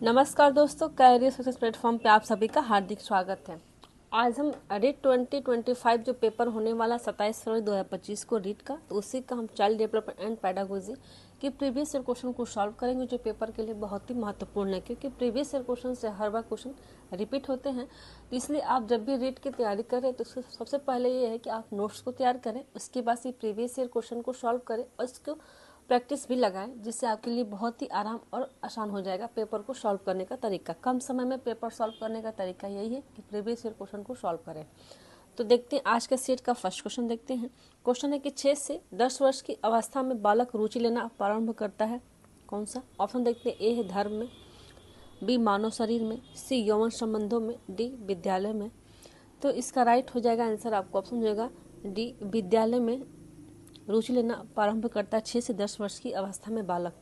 नमस्कार दोस्तों, career success platform पे आप सभी का हार्दिक स्वागत है। आज हम रीड 2025 जो पेपर होने वाला 27 फरवरी 2025 को रीड का, तो उसी का हम चाइल्ड डेवलपमेंट एंड पेडागोजी के प्रीवियस ईयर क्वेश्चन को सॉल्व करेंगे, जो पेपर के लिए बहुत ही महत्वपूर्ण है, क्योंकि प्रीवियस ईयर क्वेश्चन से हर बार क्वेश्चन रिपीट होते हैं। तो इसलिए आप जब भी रीड की तैयारी करें तो सबसे पहले ये है कि आप नोट्स को तैयार करें, उसके बाद ये प्रीवियस ईयर क्वेश्चन को सॉल्व करें और इसको प्रैक्टिस भी लगाएं, जिससे आपके लिए बहुत ही आराम और आसान हो जाएगा पेपर को सॉल्व करने का तरीका। कम समय में पेपर सॉल्व करने का तरीका यही है कि प्रीवियस ईयर क्वेश्चन को सॉल्व करें। तो देखते हैं आज के सेट का फर्स्ट क्वेश्चन देखते हैं। क्वेश्चन है कि 6 से 10 वर्ष की अवस्था में बालक रुचि लेना प्रारंभ करता है, कौन सा? ऑप्शन देखते हैं। ए है धर्म में, बी मानव शरीर में, सी यौन संबंधों में, डी विद्यालय में। तो इसका राइट हो जाएगा आंसर, आपको ऑप्शन हो जाएगा डी, विद्यालय में रुचि लेना प्रारंभ करता है 6 से 10 वर्ष की अवस्था में बालक।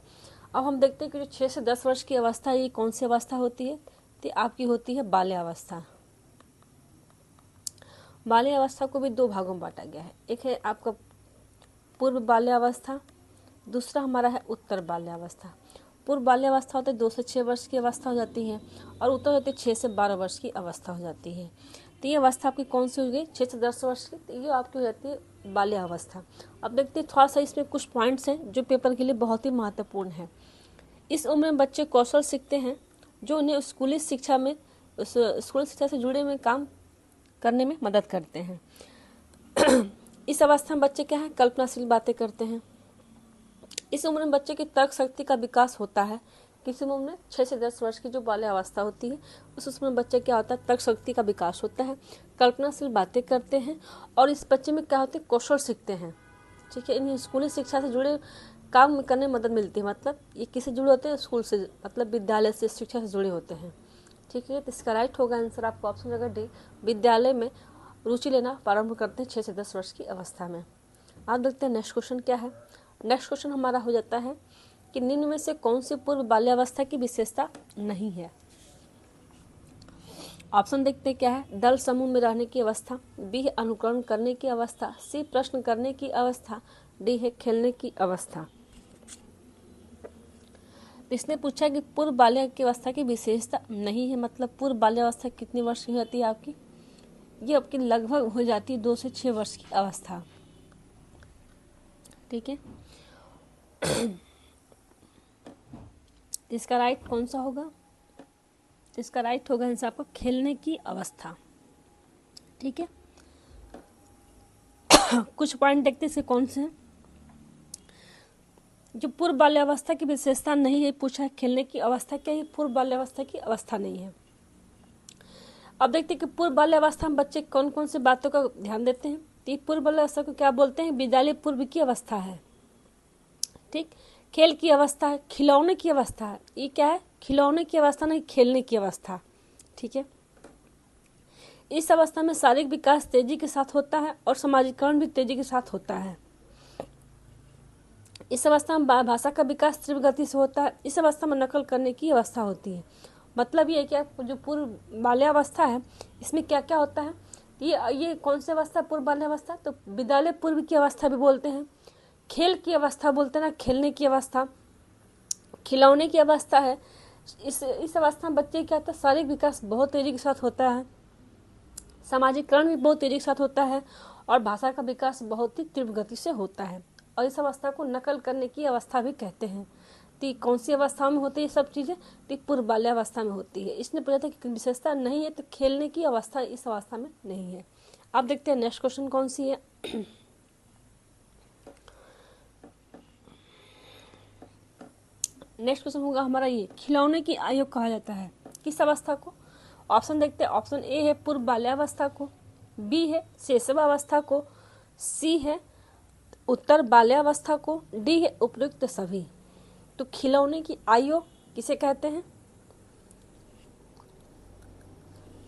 अब हम देखते हैं कि जो 6 से 10 वर्ष की अवस्था है, ये कौन सी अवस्था होती है? तो आपकी होती है बाल्यावस्था। बाल्यावस्था को भी दो भागों में बांटा गया है। एक है आपका पूर्व बाल्यावस्था, दूसरा हमारा है उत्तर बाल्यावस्था। पूर्व बाल्यावस्था होता है 2 से 6 वर्ष की अवस्था हो जाती है, और उत्तर होती है 6 से 12 वर्ष की अवस्था हो जाती है। तो ये अवस्था आपकी कौन सी हो गई? 6 से 10 वर्ष की, तो ये आपकी हो जाती है बाल्यावस्था। अब देखते हैं थोड़ा सा इसमें कुछ पॉइंट्स हैं जो पेपर के लिए बहुत ही महत्वपूर्ण है। इस उम्र में बच्चे कौशल सीखते हैं जो उन्हें स्कूली शिक्षा से जुड़े हुए काम करने में मदद करते हैं। इस अवस्था में बच्चे क्या है? कल्पनाशील बातें करते हैं। इस उम्र में बच्चे की तर्क शक्ति का विकास होता है। किसी उम्र में 6 से 10 वर्ष की जो बाल्यावस्था होती है, उस उसमें बच्चे क्या होता है? तर्क शक्ति का विकास होता है, कल्पनाशील बातें करते हैं, और इस बच्चे में क्या होते हैं? कौशल सीखते हैं। ठीक है, इन्हें स्कूली शिक्षा से जुड़े काम करने में मदद मिलती है। मतलब ये किससे जुड़े होते हैं? स्कूल से, मतलब विद्यालय से, शिक्षा से जुड़े होते हैं। ठीक है, तो इसका राइट होगा आंसर, आपको ऑप्शन रहेगा डी, विद्यालय में रुचि लेना प्रारंभ करते हैं 6 से 10 वर्ष की अवस्था में। आप देखते हैं नेक्स्ट क्वेश्चन क्या है। नेक्स्ट क्वेश्चन हमारा हो जाता है कि निम्न में से कौन सी पूर्व बाल्यावस्था की विशेषता नहीं है? ऑप्शन देखते हैं क्या है। दल समूह में रहने की अवस्था, बी है अनुकरण करने की अवस्था, सी प्रश्न करने की अवस्था, डी है खेलने की अवस्था। इसने पूछा कि पूर्व बाल्या की अवस्था की विशेषता नहीं है, मतलब पूर्व बाल्यावस्था कितनी वर्ष की होती है आपकी? ये आपकी लगभग हो जाती है 2 से 6 वर्ष की अवस्था। ठीक है, इसका राइट कौन सा होगा? इसका राइट होगा आंसर आपको खेलने की अवस्था। ठीक है, कुछ पॉइंट देखते हैं इसके कौन से हैं। जो पूर्व बाल्यावस्था की विशेषता नहीं है, पूछा है खेलने की अवस्था, क्या ये पूर्व बाल्यावस्था की अवस्था नहीं है? अब देखते हैं कि पूर्व बाल्यावस्था में बच्चे कौन कौन से बातों का ध्यान देते हैं। तो ये पूर्व बाल्यावस्था को क्या बोलते हैं? विद्यालय पूर्व की अवस्था है। ठीक, खेल की अवस्था है, खिलौने की अवस्था है। ये क्या है? खिलौने की अवस्था नहीं, खेलने की अवस्था। ठीक है, इस अवस्था में शारीरिक विकास तेजी के साथ होता है और सामाजिकरण भी तेजी के साथ होता है। इस अवस्था में भाषा का विकास तीव्र गति से होता है। इस अवस्था में नकल करने की अवस्था होती है। मतलब ये क्या, जो पूर्व बाल्यावस्था है, इसमें क्या क्या होता है? ये कौन सी अवस्था? पूर्व बाल्यावस्था। तो विद्यालय पूर्व की अवस्था भी बोलते हैं, खेल की अवस्था बोलते हैं ना, खेलने की अवस्था, खिलौने की अवस्था है। इस अवस्था में बच्चे क्या होता है? शारीरिक विकास बहुत तेजी के साथ होता है, सामाजिकरण भी बहुत तेजी के साथ होता है, और भाषा का विकास बहुत ही तीव्र गति से होता है। और इस अवस्था को नकल करने की अवस्था भी कहते हैं। तो कौन सी अवस्था में होती है सब चीज़ें? तो पूर्व बाल्यावस्था में होती है। इसने पूछा था कि विशेषता नहीं है, तो खेलने की अवस्था इस अवस्था में नहीं है। अब देखते हैं नेक्स्ट क्वेश्चन कौन सी है। नेक्स्ट क्वेश्चन होगा हमारा ये, खिलौने की आयु कहा जाता है किस अवस्था को? ऑप्शन देखते हैं। ऑप्शन ए है पूर्व बाल्यावस्था को, बी है शैशवावस्था को, सी है उत्तर बाल्यावस्था को, डी है उपयुक्त सभी। तो खिलौने की आयु किसे कहते हैं?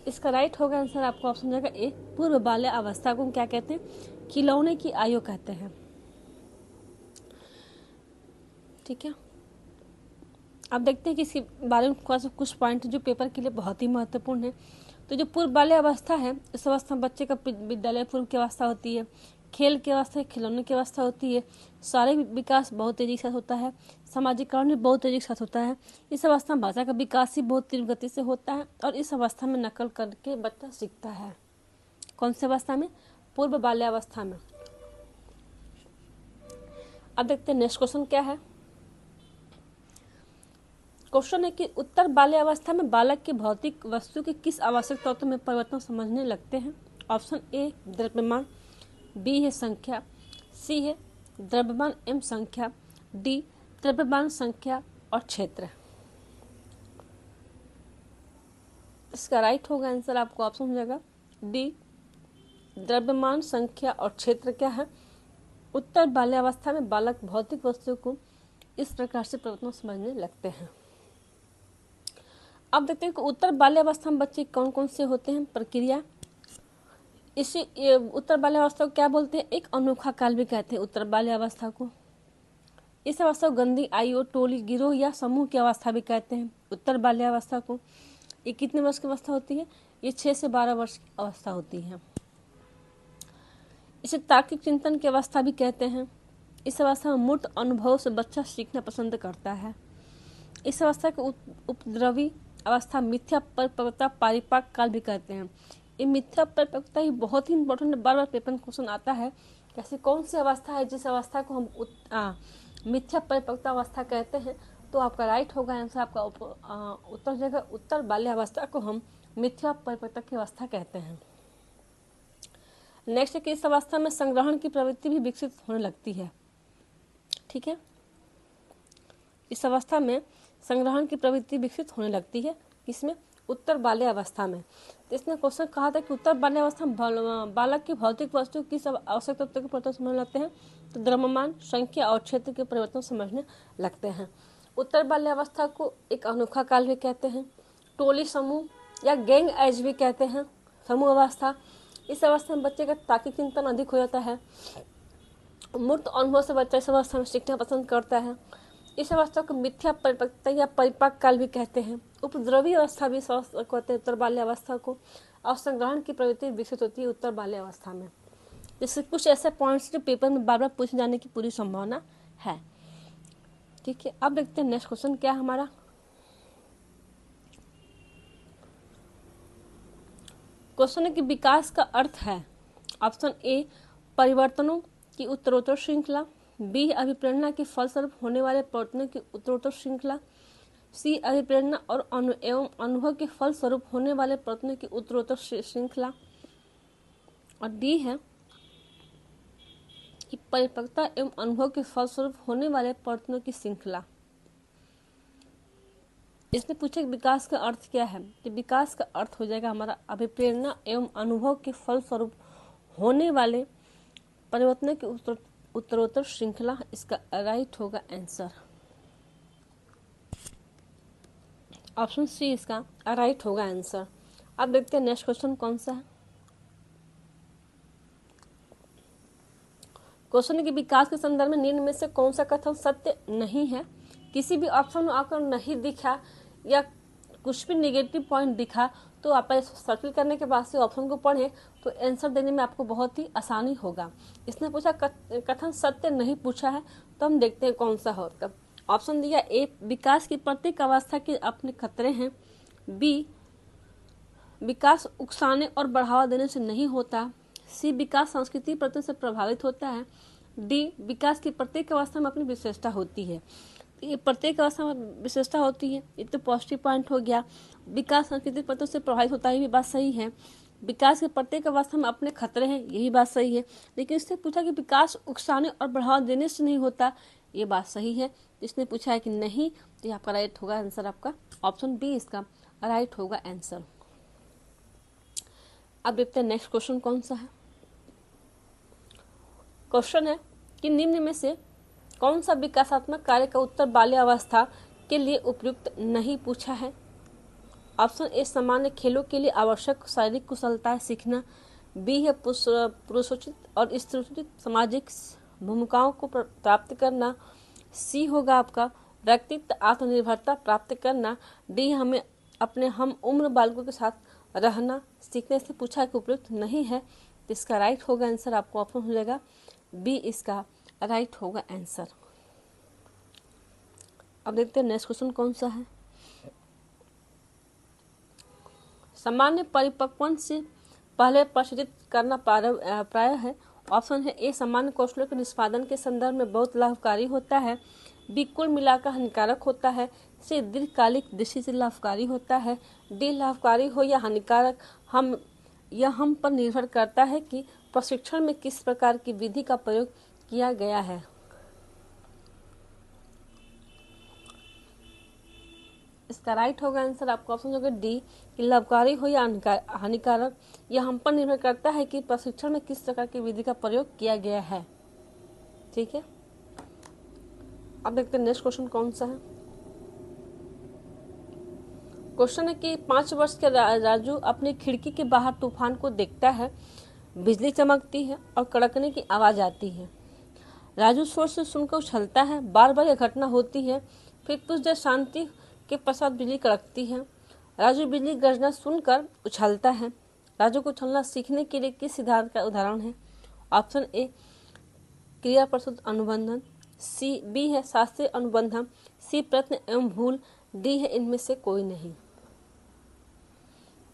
इसका राइट होगा आंसर, आपको ऑप्शन जाएगा ए, पूर्व बाल्यावस्था को क्या कहते हैं? खिलौने की आयु कहते हैं। ठीक है, अब देखते हैं कि इसके बारे में कुछ पॉइंट जो पेपर के लिए बहुत ही महत्वपूर्ण है। तो जो पूर्व बाल्यावस्था है, इस अवस्था में बच्चे का विद्यालय पूर्व की अवस्था होती है, खेल की अवस्था, खिलौने की अवस्था होती है। शारीरिक विकास बहुत तेजी के साथ होता है। सामाजिकरण भी बहुत तेजी के साथ होता है। इस अवस्था में भाषा का विकास ही बहुत तीव्र गति से होता है और इस अवस्था में नकल करके बच्चा सीखता है। कौन सी अवस्था में? पूर्व बाल्यावस्था में। अब देखते हैं नेक्स्ट क्वेश्चन क्या है। क्वेश्चन है कि उत्तर बाल्यावस्था में बालक की भौतिक वस्तु के किस आवश्यक तत्व में परिवर्तन समझने लगते हैं? ऑप्शन ए द्रव्यमान, बी है संख्या, सी है द्रव्यमान एवं संख्या, डी द्रव्यमान संख्या और क्षेत्र। इसका राइट होगा आंसर आपको ऑप्शन हो जाएगा डी द्रव्यमान संख्या और क्षेत्र। क्या है? उत्तर बाल्यावस्था में बालक भौतिक वस्तु को इस प्रकार से परिवर्तन समझने लगते हैं। अब देखते हैं कि उत्तर बाल्यावस्था में बच्चे कौन कौन से होते हैं। प्रक्रिया, इसी उत्तर बाल्यावस्था को क्या बोलते हैं? एक अनोखा काल भी कहते हैं उत्तर बाल्यावस्था को। इस अवस्था को गंदी आयु, टोली, गिरोह या समूह की अवस्था भी कहते हैं उत्तर बाल्यावस्था को। ये कितने वर्ष की अवस्था होती है? ये 6 से 12 वर्ष की अवस्था होती है। इसे तार्किक चिंतन की अवस्था भी कहते हैं। इस अवस्था में मूर्त अनुभव से बच्चा सीखना पसंद करता है। इस अवस्था को उपद्रवी अवस्था, मिथ्या परिपक्वता, परिपाक काल भी कहते हैं। ये मिथ्या परिपक्वता ही बहुत ही इंपॉर्टेंट, बार बार पेपर में क्वेश्चन आता है। कैसे कौन सी अवस्था है जिस अवस्था को हम मिथ्या परिपक्वता अवस्था कहते हैं? तो आपका राइट होगा आंसर, आपका उत्तर जगह उत्तर बाल्यावस्था को हम मिथ्या परिपक्वता की अवस्था कहते हैं। नेक्स्ट है कि इस अवस्था में संग्रहण की प्रवृत्ति भी विकसित होने लगती है। ठीक है, इस अवस्था में संग्रहण की प्रवृत्ति विकसित होने लगती है। किसमें? उत्तर बाल्यावस्था में। तो इसने क्वेश्चन कहा था कि उत्तर बाल्यावस्था में बालक की भौतिक वस्तु किस आवश्यक तत्व के परिवर्तन समझने लगते हैं? तो द्रव्यमान, संख्या और क्षेत्र के परिवर्तन समझने लगते हैं। उत्तर बाल्यावस्था को एक अनोखा काल भी कहते हैं, टोली, समूह या गैंग एज भी कहते हैं, समूह अवस्था। इस अवस्था में बच्चे का तार्किक चिंतन अधिक हो जाता है। मूर्त अनुभव से बच्चा इस अवस्था में सीखना पसंद करता है। इस अवस्था को मिथ्या परिपक्वता या परिपाक काल भी कहते हैं। उपद्रवी अवस्था भी कहते हैं उत्तर बाल्यावस्था को। और संग्रहण की प्रवृत्ति विकसित होती है उत्तर बाल्यावस्था में। जैसे कुछ ऐसे पॉइंट्स जो पेपर में बार बार पूछे जाने की पूरी संभावना है। ठीक है, अब देखते हैं नेक्स्ट क्वेश्चन क्या है हमारा। क्वेश्चन है कि विकास का अर्थ है। ऑप्शन ए परिवर्तनों की उत्तरोत्तर श्रृंखला, बी अभिप्रेरणा के फलस्वरूप होने वाले परिवर्तनों की उत्तरोत्तर श्रृंखला, सी अभिप्रेरणा और एवं अनुभव के फलस्वरूप होने वाले परिवर्तनों की उत्तरोत्तर श्रृंखला, और डी है कि परिपक्वता एवं अनुभव के फलस्वरूप होने वाले परिवर्तनों की श्रृंखला। इसने पूछा कि विकास का अर्थ क्या है। तो विकास का अर्थ हो जाएगा हमारा अभिप्रेरणा एवं अनुभव के फलस्वरूप होने वाले परिवर्तनों की उत्तरोत्तर श्रृंखला। इसका राइट होगा आंसर ऑप्शन सी, इसका राइट होगा आंसर। अब देखते हैं नेक्स्ट क्वेश्चन कौन सा है। क्वेश्चन के विकास के संदर्भ में निम्न में से कौन सा कथन सत्य नहीं है। किसी भी ऑप्शन में आपको नहीं दिखा या कुछ भी नेगेटिव पॉइंट दिखा तो आप सर्किल करने के बाद से ऑप्शन को पढ़ें तो आंसर देने में आपको बहुत ही आसानी होगा। इसने पूछा कथन सत्य नहीं पूछा है, तो हम देखते हैं कौन सा होगा। ऑप्शन दिया ए विकास की प्रत्येक अवस्था के अपने खतरे हैं, बी विकास उकसाने और बढ़ावा देने से नहीं होता, सी विकास संस्कृति प्रति से प्रभावित होता है, डी विकास की प्रत्येक अवस्था में अपनी विशेषता होती है। ये प्रत्येक अवस्था में विशेषता होती है, ये तो पॉजिटिव पॉइंट हो गया। विकास सांस्कृतिक प्रथाओं से प्रभावित होता है, ये भी बात सही है। विकास के प्रत्येक अवस्था में अपने खतरे हैं, यही बात सही है। लेकिन इससे पूछा कि विकास उकसाने और बढ़ावा देने से नहीं होता, ये बात सही है। इसने पूछा है कि नहीं, तो ये आपका राइट होगा आंसर, आपका ऑप्शन बी इसका राइट होगा आंसर। अब देखते हैं नेक्स्ट क्वेश्चन कौन सा है। क्वेश्चन है कि निम्न में से कौन सा विकासात्मक कार्य का उत्तर बाल्यावस्था के लिए उपयुक्त नहीं पूछा है। ऑप्शन ए सामान्य खेलों के लिए आवश्यक शारीरिक कुशलता सीखना, बी है पुरुषोचित और स्त्रीयोचित सामाजिक भूमिकाओं को प्राप्त करना, सी होगा आपका व्यक्तित्व आत्मनिर्भरता प्राप्त करना, डी हमें अपने हम उम्र बालकों के साथ रहना सीखने से पूछा कि उपयुक्त नहीं है। तो इसका राइट होगा आंसर, आपको ऑप्शन हो जाएगा बी इसका राइट होगा आंसर। अब देखते हैं नेक्स्ट क्वेश्चन कौन सा है। सामान्य परिपक्वन से पहले प्रसूतित करना प्राय है। ऑप्शन है ए सामान्य कौशलों के निष्पादन के संदर्भ में बहुत लाभकारी होता है, बी कुल मिलाकर हानिकारक होता है, सी दीर्घकालिक दृष्टि से लाभकारी होता है, डी लाभकारी हो या हानिकारक हम पर निर्भर करता है कि प्रशिक्षण में किस प्रकार की विधि का प्रयोग किया गया है। इसका राइट होगा आंसर, आपका ऑप्शन होगा डी कि लाभकारी हो या हानिकारक, यह हम पर निर्भर करता है कि प्रशिक्षण में किस प्रकार की विधि का प्रयोग किया गया है। ठीक है, अब देखते हैं नेक्स्ट क्वेश्चन कौन सा है। क्वेश्चन है कि 5 वर्ष के राजू अपनी खिड़की के बाहर तूफान को देखता है, बिजली चमकती है और कड़कने की आवाज आती है। राजू शोर से सुनकर उछलता है, बार बार यह घटना होती है, फिर कुछ देर शांति के पश्चात बिजली कड़कती है। राजू बिजली गर्जना सुनकर उछलता है। राजू को उछलना सीखने के लिए किस सिद्धांत का उदाहरण है। ऑप्शन ए क्रिया प्रस्तुत अनुबंधन, सी बी है शास्त्रीय अनुबंधन, सी प्रश्न एवं भूल, डी है इनमें से कोई नहीं।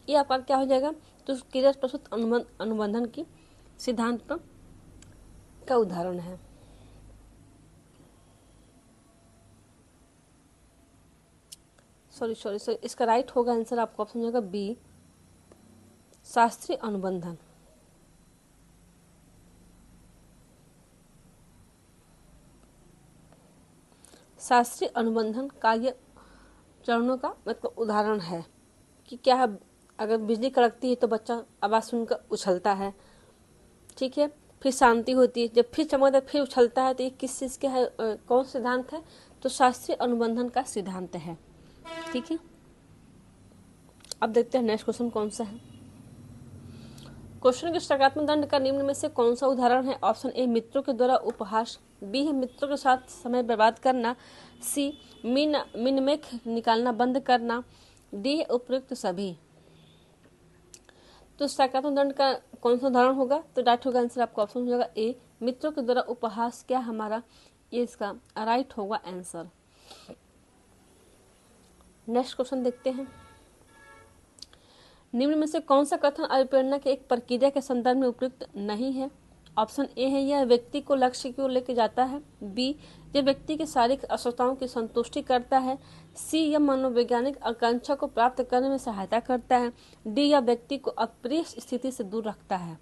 ये आपका क्या हो जाएगा, तो क्रिया प्रस्तुत अनुबंधन की सिद्धांत का उदाहरण है। सॉरी इसका राइट होगा आंसर, आपको ऑप्शन होगा बी शास्त्रीय अनुबंधन। शास्त्रीय अनुबंधन कार्य चरणों का मतलब उदाहरण है कि क्या है, अगर बिजली कड़कती है तो बच्चा आवाज सुनकर उछलता है, ठीक है, फिर शांति होती है, जब फिर चमकता फिर उछलता है, तो ये किस चीज के है, कौन सिद्धांत है, तो शास्त्रीय अनुबंधन का सिद्धांत है। ठीक है, अब देखते हैं नेक्स्ट क्वेश्चन कौन सा है। क्वेश्चन के सकारात्मक दंड का निम्न में से कौन सा उदाहरण है। ऑप्शन ए मित्रों के द्वारा उपहास, बी है मित्रों के साथ समय बर्बाद करना, सी मिनमेख निकालना बंद करना, डी है उपयुक्त सभी। तो सकारात्मक दंड का कौन सा उदाहरण होगा, तो राइट होगा आंसर, आपका ऑप्शन हो जाएगा ए मित्रों के द्वारा उपहास। क्या हमारा ये इसका राइट होगा आंसर। नेक्स्ट क्वेश्चन देखते हैं। निम्न में से कौन सा कथन अभिप्रेरणा के एक प्रक्रिया के संदर्भ में उपयुक्त नहीं है। ऑप्शन ए है यह व्यक्ति को लक्ष्य की ओर लेके जाता है, बी यह व्यक्ति के शारीरिक आवश्यकताओं की संतुष्टि करता है, सी यह मनोवैज्ञानिक आकांक्षा को प्राप्त करने में सहायता करता है, डी यह व्यक्ति को अप्रिय स्थिति से दूर रखता है।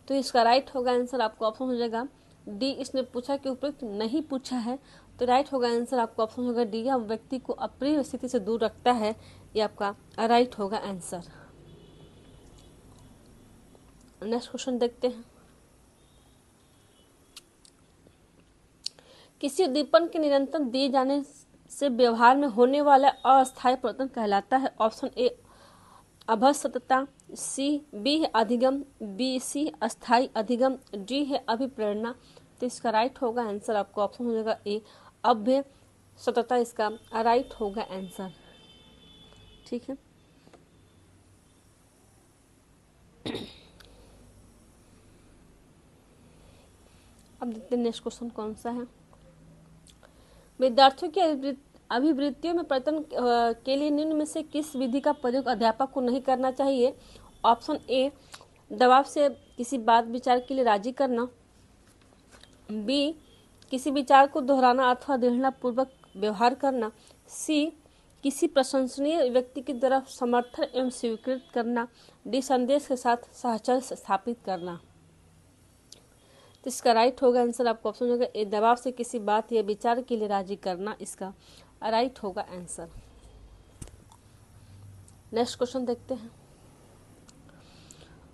तो इसका राइट होगा आंसर, आपको ऑप्शन हो जाएगा डी। इसने पूछा कि उपयुक्त नहीं पूछा है, तो राइट होगा आंसर, आपका ऑप्शन होगा डी, यह व्यक्ति को अप्रिय स्थिति से दूर रखता है। ये आपका राइट होगा आंसर। नेक्स्ट क्वेश्चन देखते हैं। किसी उद्दीपन के निरंतर दिए जाने से व्यवहार में होने वाला अस्थायी परिवर्तन कहलाता है। ऑप्शन ए अभसतता, सी बी है अधिगम, बी सी अस्थायी अधिगम, डी है अभिप्रेरणा। तो इसका राइट होगा आंसर, आपको ऑप्शन हो जाएगा ए अभ्य सतता, इसका राइट होगा आंसर। ठीक है, अब देखते हैं नेक्स्ट क्वेश्चन कौन सा है। विद्यार्थियों की अभिवृत्तियों में परिवर्तन के लिए निम्न में से किस विधि का प्रयोग अध्यापक को नहीं करना चाहिए। ऑप्शन ए दबाव से किसी बात विचार के लिए राजी करना, बी किसी विचार को दोहराना अथवा दृढ़ता पूर्वक व्यवहार करना, सी किसी प्रशंसनीय व्यक्ति की तरफ समर्थन एवं स्वीकृत करना, डी संदेश के साथ सहचर्य स्थापित करना। तो इसका राइट होगा आंसर, आपको ऑप्शन होगा ए दबाव से किसी बात या विचार के लिए राजी करना, इसका राइट होगा आंसर। नेक्स्ट क्वेश्चन देखते हैं।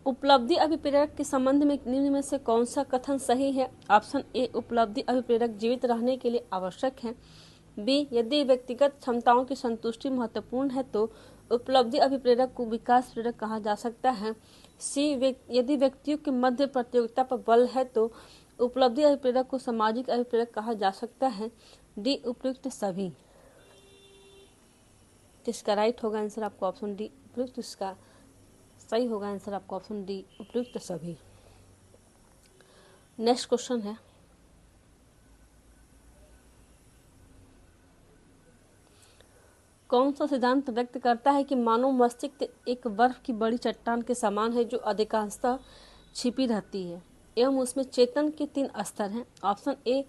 उपलब्धि अभिप्रेरक के संबंध में निम्न में से कौन सा कथन सही है। ऑप्शन ए उपलब्धि अभिप्रेरक जीवित रहने के लिए आवश्यक है, बी यदि व्यक्तिगत क्षमताओं की संतुष्टि महत्वपूर्ण है तो उपलब्धि अभिप्रेरक को विकास प्रेरक कहा जा सकता है, सी यदि व्यक्तियों के मध्य प्रतियोगिता पर बल है तो उपलब्धि अभिप्रेरक को सामाजिक अभिप्रेरक कहा जा सकता है, डी उपयुक्त सभी। इसका राइट होगा आंसर, आपको ऑप्शन डी उपयुक्त इसका सही होगा आंसर आपका ऑप्शन डी, उपयुक्त सभी। नेक्स्ट क्वेश्चन है, कौन सा सिद्धांत व्यक्त करता है कि मानव मस्तिष्क एक बर्फ की बड़ी चट्टान के समान है जो अधिकांशतः छिपी रहती है एवं उसमें चेतन के 3 स्तर हैं। ऑप्शन ए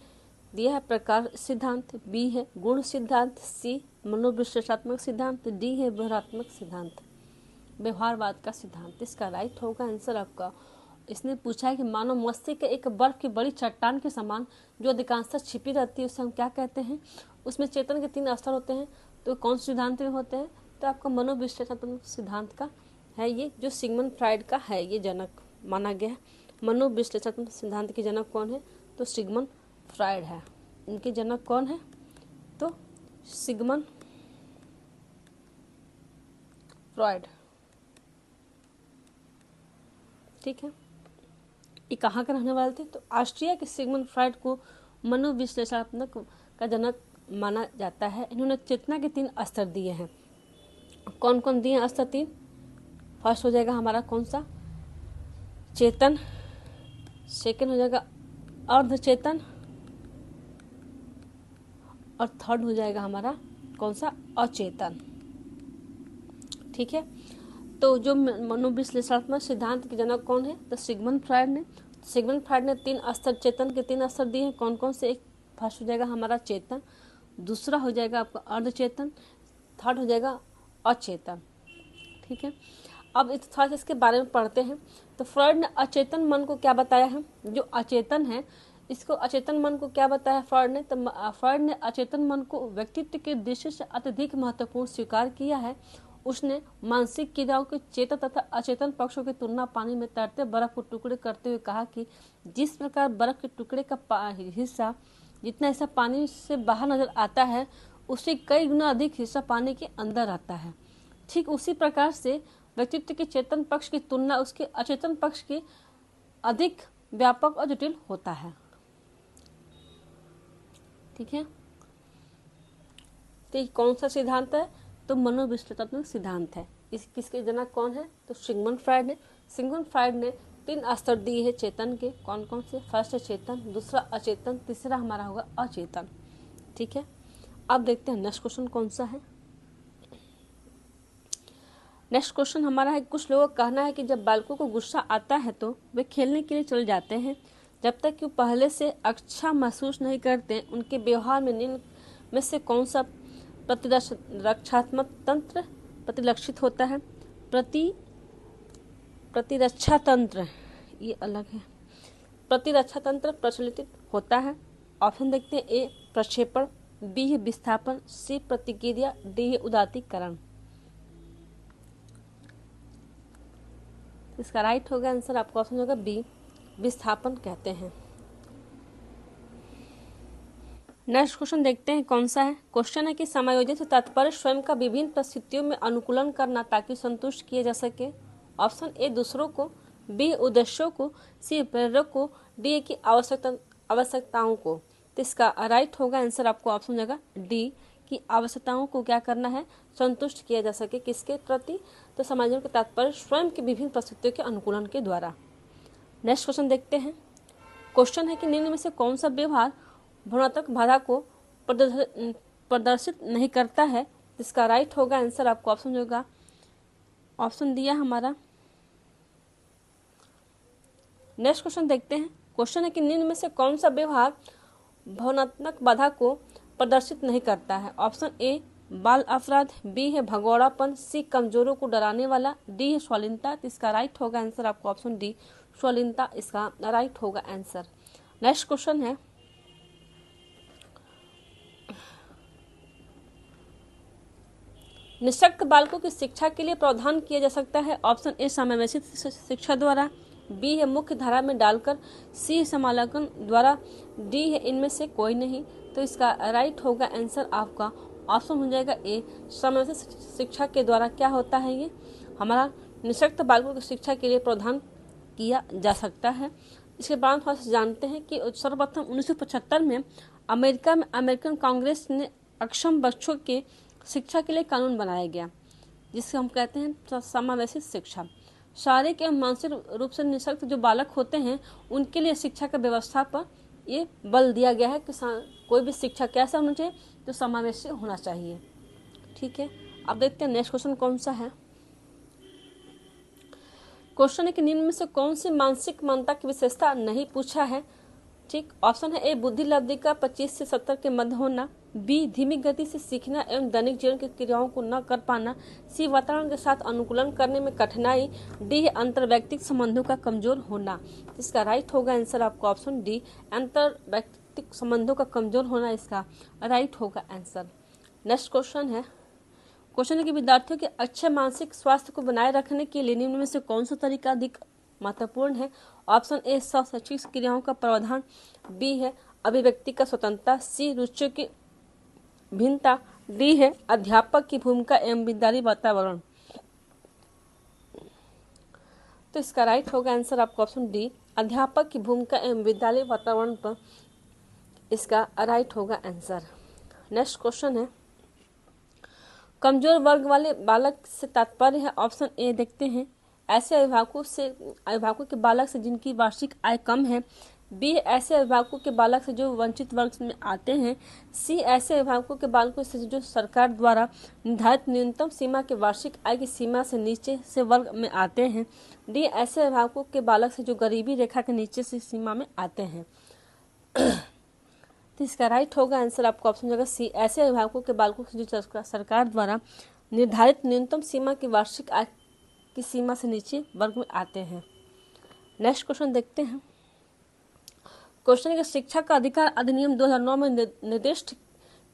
दिया है प्रकार सिद्धांत, बी है गुण सिद्धांत, सी मनोविश्लेषणात्मक सिद्धांत, डी है व्यवहारात्मक सिद्धांत, व्यवहारवाद का सिद्धांत। इसका राइट होगा आंसर आपका, इसने पूछा है कि मानव मस्तिष्क एक बर्फ की बड़ी चट्टान के समान जो अधिकांशतः छिपी रहती है उसे हम क्या कहते हैं, उसमें चेतन के 3 स्तर होते हैं। तो कौन से सिद्धांत में होते हैं, तो आपका मनोविश्लेषणात्मक सिद्धांत का है ये, जो सिगमंड फ्राइड का है ये जनक माना गया है। मनोविश्लेषणात्मक सिद्धांत के जनक कौन है, तो सिगमंड फ्राइड है। इनके जनक कौन है, तो सिगमंड फ्राइड। ठीक है, ये कहाँ के रहने वाले थे, तो ऑस्ट्रिया के सिगमंड फ्राइड को मनोविश्लेषणात्मक का जनक माना जाता है। इन्होंने चेतना के 3 स्तर दिए हैं। कौन कौन दिए हैं स्तर 3, फर्स्ट हो जाएगा हमारा कौन सा, चेतन, सेकंड हो जाएगा अर्धचेतन, और थर्ड हो जाएगा हमारा कौन सा, अचेतन। ठीक है, तो जो मनोविश्लेषणात्मक सिद्धांत के जनक कौन है, तो सिगमंड फ्राइड ने। सिगमंड फ्राइड ने 3 स्तर, चेतन के 3 स्तर दिए हैं। कौन कौन से, एक फर्स्ट हो जाएगा हमारा चेतन, दूसरा हो जाएगा आपका अर्धचेतन, थर्ड हो जाएगा अचेतन। ठीक है, अब इस थोड़ा सा इसके बारे में पढ़ते हैं। तो फ्राइड ने अचेतन मन को क्या बताया है, जो अचेतन है इसको अचेतन मन को क्या बताया फ्राइड ने, तो फ्राइड ने अचेतन मन को व्यक्तित्व के दृष्टि से अत्यधिक महत्वपूर्ण स्वीकार किया है। उसने मानसिक क्रियाओं के चेतन तथा अचेतन पक्षों की तुलना पानी में तैरते बर्फ को टुकड़े करते हुए कहा कि जिस प्रकार बर्फ के टुकड़े का हिस्सा जितना हिस्सा पानी से बाहर नजर आता है उससे कई गुना अधिक हिस्सा पानी के अंदर आता है, ठीक उसी प्रकार से व्यक्तित्व के चेतन पक्ष की तुलना उसके अचेतन पक्ष की अधिक व्यापक और जटिल होता है। ठीक है, तो कौन सा सिद्धांत है, तो मनोविश्लेषणात्मक सिद्धांत है। इस किसके जनक कौन है, तो सिगमंड फ्राइड ने। सिगमंड फ्राइड ने 3 स्तर दिए हैं चेतन के, कौन कौन से, फर्स्ट है चेतन, दूसरा अचेतन, तीसरा हमारा होगा अचेतन। ठीक है, अब देखते हैं नेक्स्ट क्वेश्चन कौन सा है। नेक्स्ट क्वेश्चन हमारा है, कुछ लोगों का कहना है कि जब बालकों को गुस्सा आता है तो वे खेलने के लिए चले जाते हैं जब तक कि वो पहले से अच्छा महसूस नहीं करते। उनके व्यवहार में निम्न में से कौन सा प्रतिरक्षात्मक तंत्र प्रतिलक्षित होता है, प्रतिरक्षा तंत्र, ये अलग है, प्रतिरक्षा तंत्र प्रचलित होता है। ऑप्शन देखते हैं, ए प्रक्षेपण, बी है विस्थापन, सी प्रतिक्रिया, डी है उदात्तीकरण। इसका राइट होगा आंसर आपका ऑप्शन होगा बी, विस्थापन कहते हैं। नेक्स्ट क्वेश्चन देखते हैं कौन सा है। क्वेश्चन है कि समायोजन से तात्पर्य स्वयं का विभिन्न परिस्थितियों में अनुकूलन करना ताकि संतुष्ट किया जा सके। ऑप्शन ए दूसरों को, बी उद्देश्यों को, सी प्रेरक को, डी की आवश्यकताओं को। तो इसका राइट होगा आंसर आपको ऑप्शन हो जाएगा डी की आवश्यकताओं को क्या करना है, संतुष्ट किया जा सके, किसके प्रति, तो समायोजन का तात्पर्य स्वयं की विभिन्न परिस्थितियों के अनुकूलन के द्वारा। नेक्स्ट क्वेश्चन देखते हैं। क्वेश्चन है कि निम्न में से कौन सा व्यवहार भावनात्मक बाधा को प्रदर्शित नहीं करता है। इसका राइट होगा आंसर आपको ऑप्शन होगा, ऑप्शन दिया हमारा। नेक्स्ट क्वेश्चन देखते हैं। क्वेश्चन है कि निम्न में से कौन सा व्यवहार भावनात्मक बाधा को प्रदर्शित नहीं करता है। ऑप्शन ए बाल अपराध, बी है भगौड़ापन, सी कमजोरों को डराने वाला, डी है स्वालीनता। तो इसका राइट होगा आंसर आपको ऑप्शन डी, स्वालीनता इसका राइट होगा आंसर। नेक्स्ट क्वेश्चन है, निःशक्त बालकों की शिक्षा के लिए प्रावधान किया जा सकता है। ऑप्शन ए समावेशित शिक्षा द्वारा, बी है मुख्य धारा में डालकर, सी है समालोचन द्वारा, डी है इनमें से कोई नहीं। तो इसका राइट होगा आंसर आपका ऑप्शन हो जाएगा ए, समावेशित शिक्षा के द्वारा क्या होता है, ये हमारा निःशक्त बालकों की शिक्षा के लिए प्रावधान किया जा सकता है। इसके बाद थोड़ा सा जानते हैं कि सर्वप्रथम 1975 में अमेरिका में अमेरिकन कांग्रेस ने अक्षम बच्चों के शिक्षा के लिए कानून बनाया गया जिसे हम कहते हैं समावेशित शिक्षा। शारीरिक एवं मानसिक रूप से निःशक्त जो बालक होते हैं उनके लिए शिक्षा का व्यवस्था पर ये बल दिया गया है कि कोई भी शिक्षा कैसा होना चाहिए, तो समावेशी होना चाहिए। ठीक है, अब देखते हैं नेक्स्ट क्वेश्चन कौन सा है। क्वेश्चन है कि निम्न में से कौन सी मानसिक मान्यता की विशेषता नहीं पूछा है। ठीक, ऑप्शन है ए बुद्धि लब्धि का 25 से 70 के मध्य होना, बी धीमी गति से सीखना एवं दैनिक जीवन की क्रियाओं को न कर पाना, सी वातावरण के साथ अनुकूलन करने में कठिनाई, डी अंतर्वैयक्तिक संबंधों का कमजोर होना। इसका राइट होगा आंसर आपका ऑप्शन डी, अंतर्वैयक्तिक संबंधों का कमजोर होना इसका राइट होगा आंसर। नेक्स्ट क्वेश्चन है कि विद्यार्थियों के अच्छे मानसिक स्वास्थ्य को बनाए रखने के लिए निम्न में से कौन सा तरीका अधिक महत्वपूर्ण है। ऑप्शन ए शैक्षिक क्रियाओं का प्रावधान, बी है अभिव्यक्ति का स्वतंत्रता, सी रुचियों की भिन्नता, डी है अध्यापक की भूमिका एवं विद्यालय वातावरण। तो इसका राइट होगा आंसर आपका ऑप्शन डी, अध्यापक की भूमिका एवं विद्यालय वातावरण पर इसका राइट होगा आंसर। नेक्स्ट क्वेश्चन है कमजोर वर्ग वाले बालक से तात्पर्य है। ऑप्शन ए देखते हैं ऐसे अभिभावकों के बालक से जिनकी वार्षिक आय कम है, बी ऐसे अभिभावकों के बालक से जो वंचित वर्ग में आते हैं, सी ऐसे अभिभावकों के बालकों से जो सरकार द्वारा निर्धारित न्यूनतम सीमा के वार्षिक आय की सीमा से नीचे से वर्ग में आते हैं, डी ऐसे अभिभावकों के बालक से जो गरीबी रेखा के नीचे से सीमा में आते हैं। तो इसका राइट होगा आंसर आपका ऑप्शन होगा सी, ऐसे अभिभावकों के बालकों से जो सरकार द्वारा निर्धारित न्यूनतम सीमा की वार्षिक आय की सीमा से नीचे वर्ग में आते हैं। नेक्स्ट क्वेश्चन देखते हैं। क्वेश्चन है कि शिक्षा का अधिकार अधिनियम 2009 में निर्दिष्ट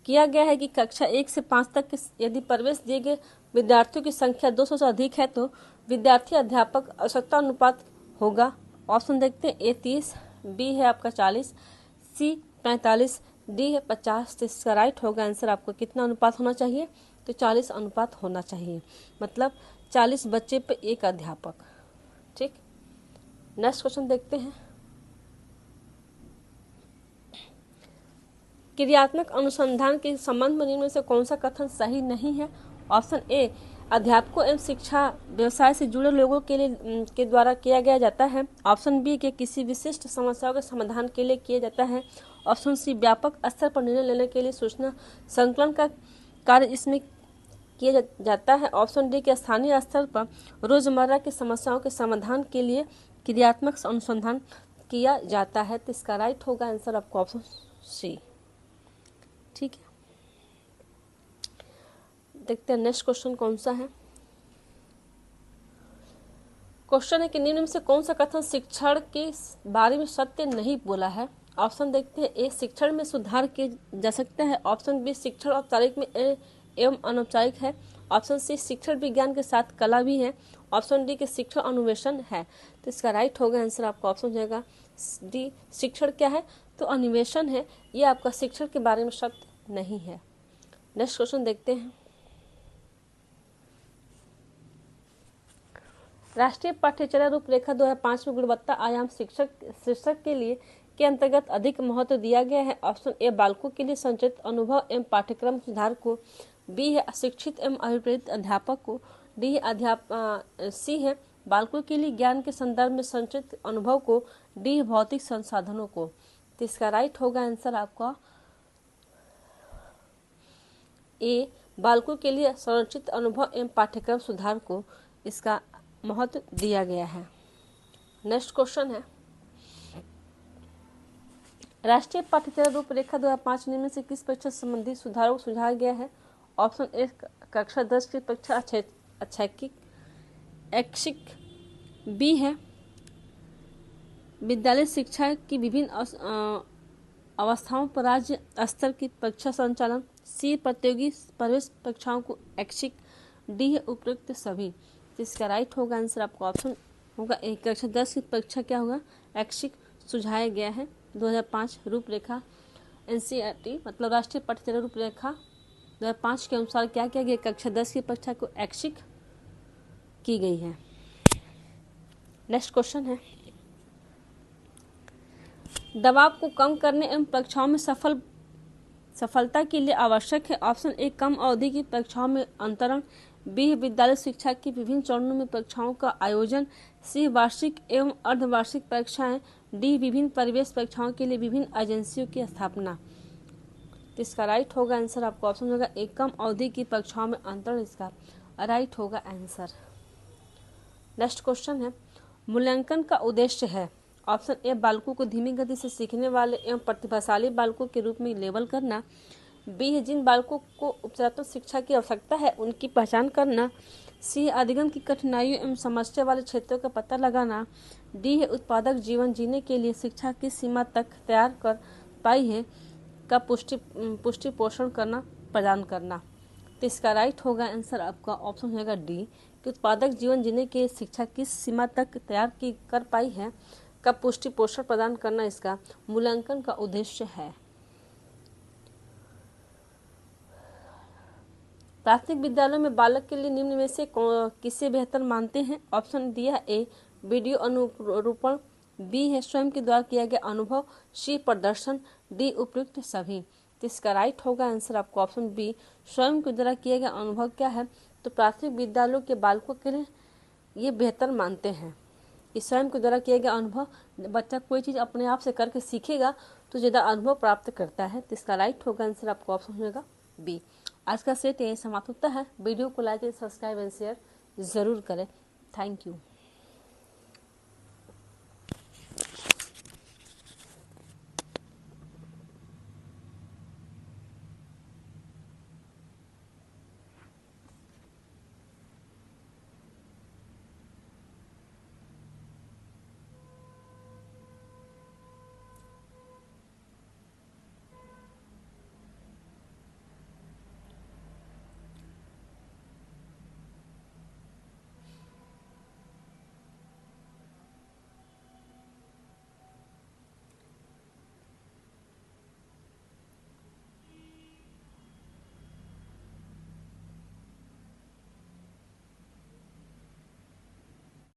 किया गया है कि कक्षा 1 से 5 तक यदि प्रवेश दिए गए विद्यार्थियों की संख्या 200 से अधिक है तो विद्यार्थी अध्यापक आवश्यकता अनुपात होगा। ऑप्शन देखते हैं ए 30, बी है आपका 40, सी 45, डी है 50। तो इसका राइट होगा आंसर आपको कितना अनुपात होना चाहिए, तो 40 अनुपात होना चाहिए, मतलब 40 बच्चे पे एक अध्यापक। ठीक, नेक्स्ट क्वेश्चन देखते हैं। क्रियात्मक अनुसंधान के संबंध में निम्न में से कौन सा कथन सही नहीं है। ऑप्शन ए अध्यापकों एवं शिक्षा व्यवसाय से जुड़े लोगों के द्वारा किया गया जाता है। ऑप्शन बी के किसी विशिष्ट समस्याओं के समाधान के लिए किया जाता है। ऑप्शन सी व्यापक स्तर पर निर्णय लेने के लिए सूचना संकलन का कार्य इसमें किया जाता है। ऑप्शन डी के स्थानीय स्तर पर रोजमर्रा की समस्याओं के समाधान के लिए क्रियात्मक अनुसंधान किया जाता है। तो इसका राइट होगा आंसर आपको ऑप्शन सी। ठीक है, देखते हैं नेक्स्ट क्वेश्चन कौन सा है। क्वेश्चन है कि निम्न में से कौन सा कथन शिक्षण के बारे में सत्य नहीं बोला है। ऑप्शन देखते हैं ए शिक्षण में सुधार किया जा सकता है। ऑप्शन बी शिक्षण औपचारिक में एवं अनौपचारिक है। ऑप्शन सी शिक्षण विज्ञान के साथ कला भी है। ऑप्शन डी के शिक्षण अन्वेषण है। तो इसका राइट होगा आंसर आपका ऑप्शन हो जाएगा डी, शिक्षण क्या है, तो अन्वेषण है। ये आपका शिक्षण के बारे में सत्य नहीं है। नेक्स्ट क्वेश्चन देखते हैं। राष्ट्रीय पाठ्यचर्या रूपरेखा 2005 में गुणवत्ता आयाम शीर्षक के लिए के अंतर्गत अधिक महत्व दिया गया है। ऑप्शन ए बालकों के लिए संचित अनुभव एवं पाठ्यक्रम सुधार को, बी है अशिक्षित एवं अभिप्रेरित अध्यापक को, डी है सी है बालकों के लिए ज्ञान के संदर्भ में संचित अनुभव को, डी है भौतिक संसाधनों को। तो इसका राइट होगा आंसर आपका ए, बालकों के लिए संरचित अनुभव एवं पाठ्यक्रम सुधार को इसका महत्व दिया गया है। नेक्स्ट क्वेश्चन है राष्ट्रीय पाठ्यचर्या रूपरेखा 2005 में से किस परीक्षा संबंधी सुधारों को सुझाया गया है। ऑप्शन ए कक्षा 10 की परीक्षा ऐच्छिक, बी है विद्यालय शिक्षा की विभिन्न अवस्थाओं पर राज्य स्तर की परीक्षा संचालन, सी प्रतियोगी प्रवेश परीक्षाओं को ऐच्छिक, डी है उपयुक्त सभी। इसका राइट होगा आंसर आपका ऑप्शन होगा एक, कक्षा 10 की परीक्षा क्या होगा ऐच्छिक सुझाया गया है। 2005 रूपरेखा NCERT मतलब राष्ट्रीय पाठ्यचर्या रूपरेखा 2005 के अनुसार क्या किया गया, कक्षा 10 की परीक्षा को ऐच्छिक की गई है। नेक्स्ट क्वेश्चन है दबाव को कम करने एवं परीक्षाओं में सफल सफलता के लिए आवश्यक है। ऑप्शन ए कम अवधि की परीक्षाओं में अंतरण, बी विद्यालय शिक्षा की विभिन्न चरणों में परीक्षाओं का आयोजन, सी वार्षिक एवं अर्धवार्षिक परीक्षाएं, डी विभिन्न परिवेश परीक्षाओं के लिए विभिन्न एजेंसियों की स्थापना। तो इसका राइट होगा आंसर आपका ऑप्शन होगा ए कम अवधि की परीक्षाओं में अंतरण, इसका राइट होगा आंसर। नेक्स्ट क्वेश्चन है, मूल्यांकन का उद्देश्य है। ऑप्शन ए बालकों को धीमी गति से सीखने वाले एवं प्रतिभाशाली बालकों के रूप में लेबल करना, बी है जिन बालकों को उपचारात्मक शिक्षा की आवश्यकता है उनकी पहचान करना, सी अधिगम की कठिनाइयों एवं समस्या वाले क्षेत्रों का पता लगाना, डी है उत्पादक जीवन जीने के लिए शिक्षा की सीमा तक तैयार कर पाई है का पुष्टि पोषण करना प्रदान करना। तो इसका राइट होगा आंसर आपका ऑप्शन होगा डी कि उत्पादक जीवन जीने के शिक्षा किस सीमा तक तैयार की कर पाई है का पुष्टि पोषण प्रदान करना इसका मूल्यांकन का उद्देश्य है। प्राथमिक विद्यालयों में बालक के लिए निम्न में से किसे बेहतर मानते हैं। ऑप्शन दिया ए वीडियो अनुरूपण, बी है स्वयं के द्वारा किया गया अनुभव, सी प्रदर्शन, डी उपयुक्त सभी। तो इसका राइट होगा आंसर आपको ऑप्शन बी स्वयं के द्वारा किया गया अनुभव क्या है, तो प्राथमिक विद्यालयों के बालकों के लिए ये बेहतर मानते हैं। इस स्वयं के द्वारा किया गया अनुभव, बच्चा कोई चीज़ अपने आप से करके सीखेगा तो ज़्यादा अनुभव प्राप्त करता है। तो इसका राइट होगा आंसर आपका ऑप्शन होगा बी। आज का सेट यही समाप्त होता है। वीडियो को लाइक सब्सक्राइब एंड शेयर ज़रूर करें। Thank you.